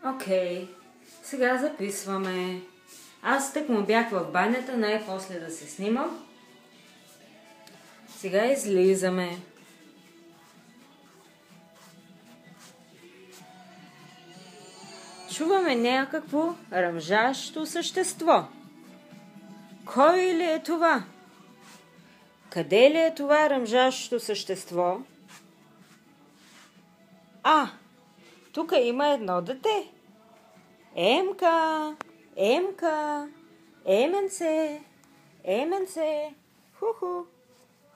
Окей, сега записваме. Аз тъкмо бях в банята, най-после да се снимам. Сега излизаме. Чуваме някакво ръмжащо същество. Кой ли е това? Къде ли е това ръмжащо същество? Тук има едно дете. Емка, Емка, Еменце, Еменце, ху-ху,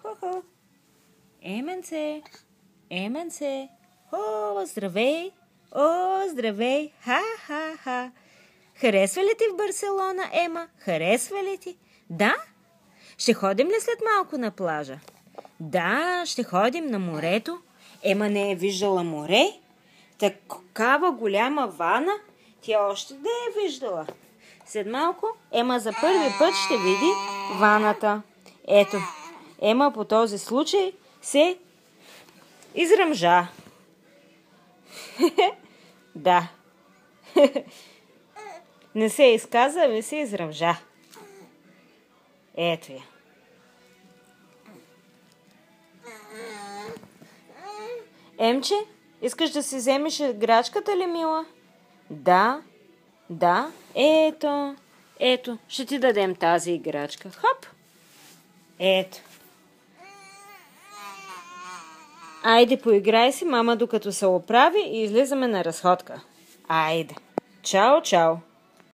ху-ху. Еменце, Еменце, о, здравей, здравей, ха-ха-ха. Харесва ли ти в Барселона, Ема? Харесва ли ти? Да? Ще ходим ли след малко на плажа? Да, ще ходим на морето. Ема не е виждала море. Такава голяма вана, тя още да е виждала. След малко Ема за първи път ще види ваната. Ето, Ема по този случай се изръмжа. Да. Не се изказа, ами се изръмжа. Ето я. Емче, искаш да си вземеш играчката ли, мила? Да. Ето, ще ти дадем тази играчка. Хоп. Ето. Айде, поиграй си, мама, докато се оправи и излизаме на разходка. Айде. Чао, чао.